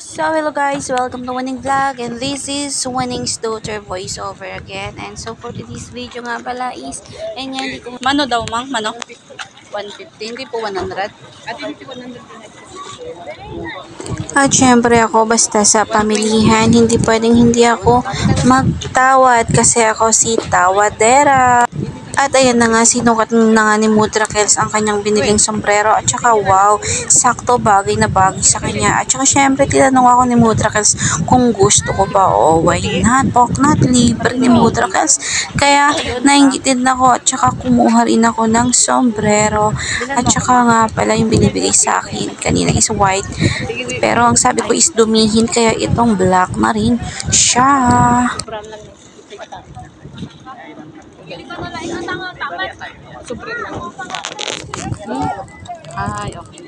So hello guys, welcome to Winning Vlog, and this is Winning's daughter voiceover again. And so for today's video nga pala is, and yan, hindi ko mano daw mang, mano? 150, hindi po 100. At syempre ako basta sa pamilihan, hindi pwedeng hindi ako magtawad kasi ako si tawadera. At ayan na nga, sinukat na nga ni Mudra Kels ang kanyang biniling sombrero. At saka wow, sakto bagay na bagay sa kanya. At saka syempre tinanong ako ni Mudra Kels kung gusto ko ba. Oh, why not? Talk not, libre ni Mudra Kels. Kaya nainggitid na ako at saka kumuha rin ako ng sombrero. At saka nga pala yung binibigay sa akin kanina is white. Pero ang sabi ko is dumihin, kaya itong black na rin siya. Ay, okay.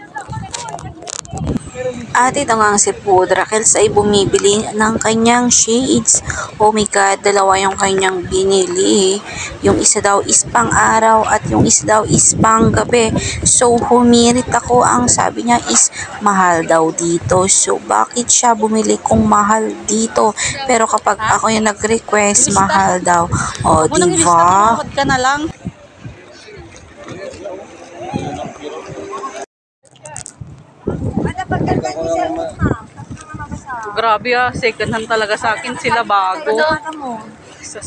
At ito nga si Mudra Kels ay bumibili ng kanyang shades. Oh my god, dalawa yung kanyang binili. Yung isa daw is pang araw at yung isa daw is pang gabi. So humirit ako, ang sabi niya is mahal daw dito. So bakit siya bumili kung mahal dito? Pero kapag ako yung nag-request, mahal daw. O, diba? Ka na lang. Grabe second hand talaga sa akin sila bago. Sa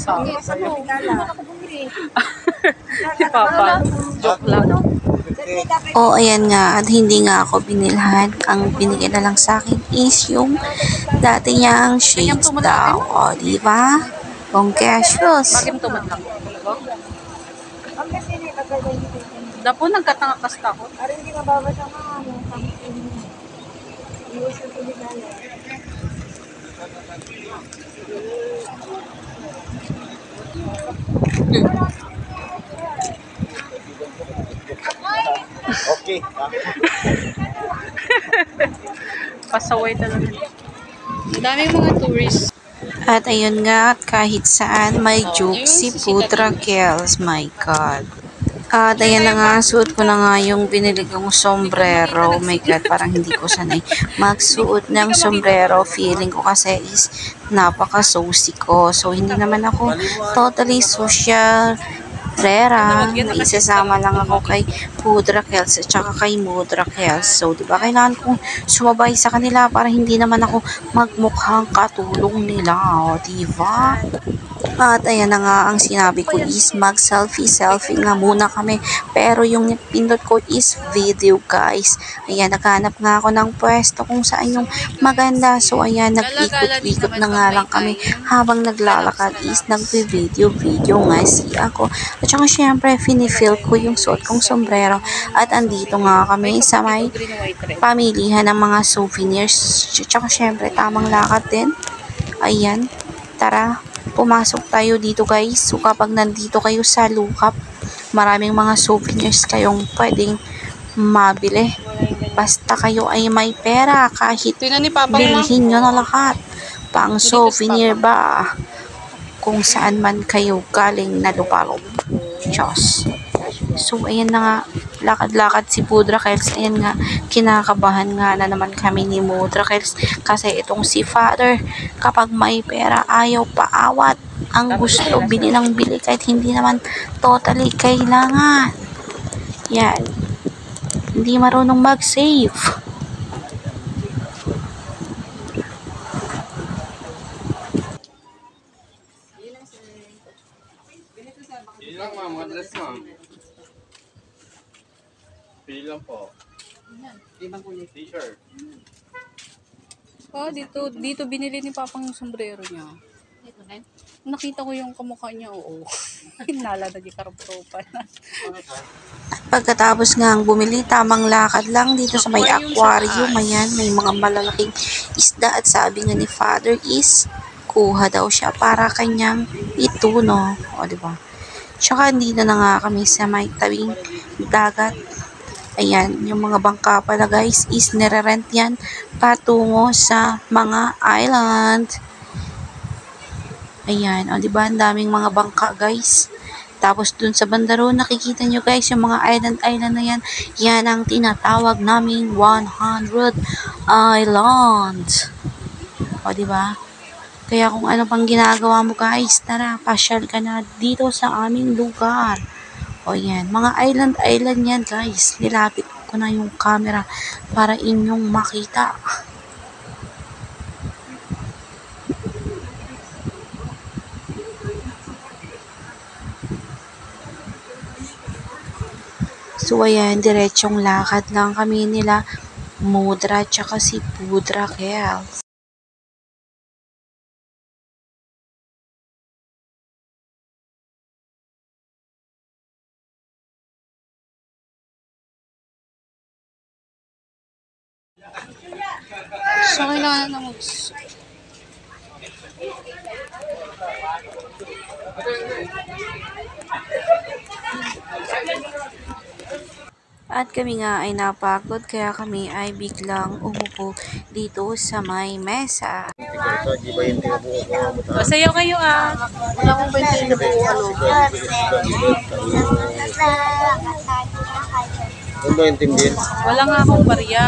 si Papa, joke lang. Oh, ayan nga, at hindi nga ako binilhan. Ang binigay na lang sa akin is yung dati niyang shades daw. O, diba? Pongkesyos. Bakit tumad lang? Dapo nagkatangakas takot. Arin hindi mababasa ka. Iwas yung tuligala. Okay. Pasaway talaga. Daming mga tourists. At ayun nga, kahit saan may joke si Mudra Kels. My God. At ayan na nga, suot ko na nga yung binili kong sombrero. Oh my God, parang hindi ko sanay magsuot ng sombrero. Feeling ko kasi is napaka-saucy ko. So, hindi naman ako totally social rera. Isasama lang ako kay Mudra Kels at saka kay Mudra Kels. So, diba, kailangan kong sumabay sa kanila para hindi naman ako magmukhang katulong nila. O, diba? At ayan na nga, ang sinabi ko is mag-selfie nga muna kami. Pero yung pindot ko is video, guys. Ayan, naghanap nga ako ng pwesto kung saan yung maganda. So ayan, nag-ikot-ikot na nga lang kami. Habang naglalakad is nagbe-video nga siya ako. At saka syempre, finifeel ko yung suot kong sombrero. At andito nga kami sa may pamilihan ng mga souvenirs. At saka syempre, tamang lakad din. Ayan, tara. Pumasok tayo dito, guys. So kapag nandito kayo sa Lukap, maraming mga souvenirs kayong pwedeng mabili. Basta kayo ay may pera, kahit bilhin nyo na lahat. Pang souvenir ba? Kung saan man kayo galing na luparob. Diyos. So ayan na nga, lakad-lakad si Mudra Kels. Ayan nga, kinakabahan nga na naman kami ni Mudra Kels kasi itong si Father, kapag may pera ayaw paawat. Ang gusto bili ng bili kahit hindi naman totally kailangan. Yan, hindi marunong mag-save. Ilang ma'am, mga dress ma'am. Ilang po. T-shirt. Oh, dito binili ni Papang yung sombrero niya. Nakita ko yung kamukha niya, oo. Hinala na di karupropa na. Pagkatapos nga ang bumili, tamang lakad lang dito sa may aquarium. Ayan, may mga malalaking isda at sabi nga ni Father is kuha daw siya para kanyang ituno. O, diba? Tsaka hindi na nga kami sa may tabing dagat. Ayan, yung mga bangka pala, guys, is nire-rent yan patungo sa mga island. Ayan, o diba, ang daming mga bangka, guys. Tapos dun sa banda roon, nakikita nyo guys, yung mga island na yan, yan ang tinatawag naming 100 Islands. O, diba? Kaya kung ano pang ginagawa mo guys, tara, pasyal ka na dito sa aming lugar. O yan, mga island yan guys. Nilapit ko na yung camera para inyong makita. So ayan, diretsong lakad lang kami nila Mudra tsaka si Pudra Kels. So kailangan na At kami nga ay napagod kaya kami ay biglang umupo dito sa may mesa. Masayaw kayo ah. Wala akong pwede na po ano. Ano ba yung timbil? Wala nga akong barya.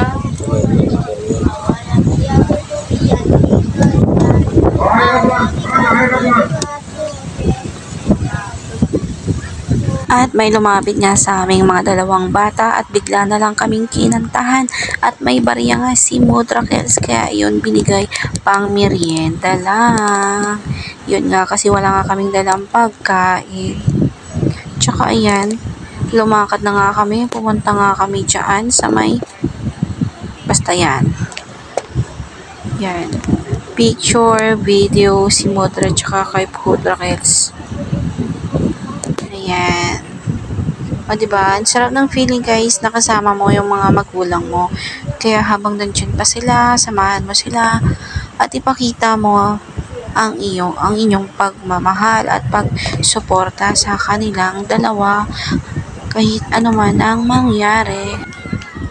At may lumapit nga sa aming mga dalawang bata at bigla na lang kaming kinantahan at may barya nga si Mudra Kels kaya yun binigay pang merienda lang. Yun nga kasi wala nga kaming dalang pagkain. Tsaka ayan, lumakad na nga kami, pumunta nga kami dyan sa may basta yan. Yan. Picture, video, si Mudra tsaka kay Mudra Kels. Ayan. O, diba? Ang sarap ng feeling, guys, nakasama mo yung mga magulang mo. Kaya habang nandyan pa sila, samahan mo sila, at ipakita mo ang inyong pagmamahal at pagsuporta sa kanilang dalawa kahit ano man ang mangyari.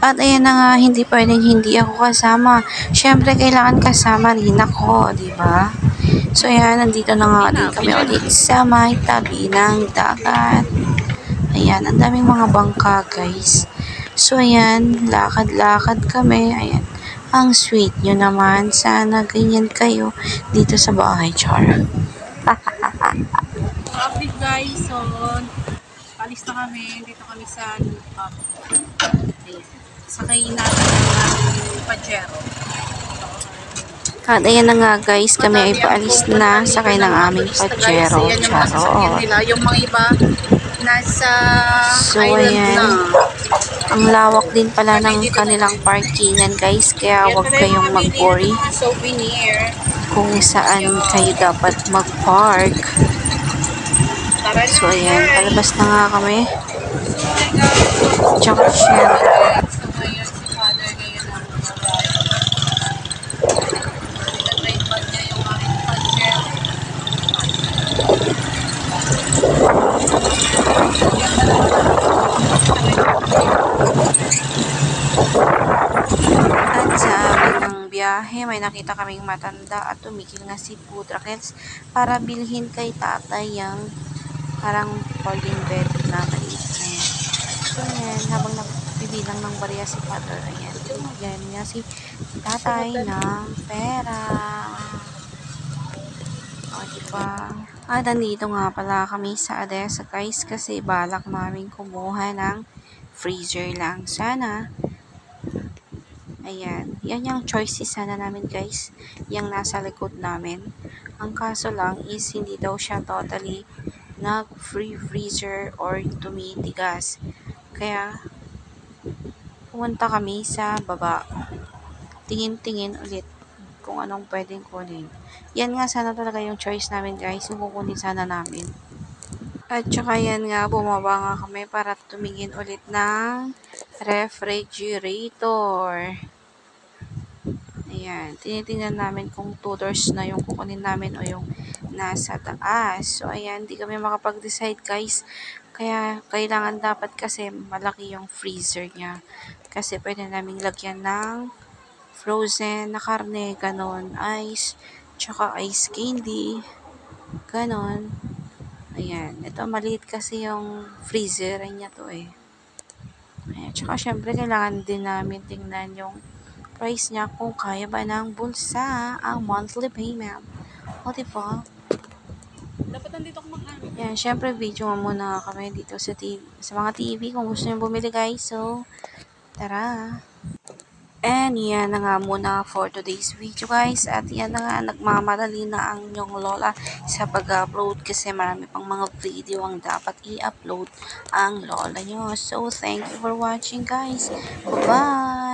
At ayan na nga, hindi pwedeng hindi ako kasama. Syempre, kailangan kasama rin ako, diba? So, ayan, nandito na nga din kami ulit sa may tabi ng dagat. Ayan, ang daming mga bangka, guys. So, ayan, lakad-lakad kami. Ayan, ang sweet nyo naman. Sana ganyan kayo dito sa bahay, Char. Update, guys. So, palis na kami. Dito kami sa lupa. Ayan, sakay natin ng Pajero. At ayan na nga guys, kami ay paalis na sakay ng aming Pajero. Charot. Yung mga iba nasa island na. Ang lawak din pala ng kanilang parkingan guys, kaya huwag kayong mag-worry kung saan kayo dapat mag-park. So ayan, palabas na nga kami. Tsaka syempre. At sa amin ng biyahe, may nakita kaming matanda at tumigil nga si Pudra Kels para bilhin kay tatay yung parang folding bed na maliit na yan. So yan, habang nagbibilang ng barya si Father, ayan, tumigil nga si tatay ng pera. O, diba? At nandito nga pala kami sa Odessa guys kasi balak namin kumuha ng freezer lang sana. Ayan, yan yung choices sana namin guys, yung nasa likod namin. Ang kaso lang is hindi daw siya totally nag-free freezer or tumitigas. Kaya pumunta kami sa baba. Tingin-tingin ulit kung anong pwedeng kunin. Yan nga sana talaga yung choice namin guys, yung kukunin sana namin. At saka yan nga, bumaba nga kami para tumingin ulit ng refrigerator. Ayan, tinitingnan namin kung 2 doors na yung kukunin namin o yung nasa taas. So, ayan, di kami makapag-decide guys. Kaya, kailangan dapat kasi malaki yung freezer niya. Kasi pwede namin lagyan ng frozen na karne, ganon, ice, tsaka ice candy, ganon. Ayan. Ito, maliit kasi yung freezer niya to eh. Ayan. Tsaka, syempre, kailangan din namin tingnan yung price niya kung kaya ba ng bulsa ang monthly payment. O, diba? Dapat nandito ako mag-ano. Yan, syempre, video nga muna kami dito sa TV, sa mga TV kung gusto nyo bumili guys. So, tara! And yan na nga muna for today's video guys. At yan na nga, nagmamadali na ang inyong lola sa pag-upload kasi marami pang mga video ang dapat i-upload ang lola nyo. So, thank you for watching guys. Bye-bye!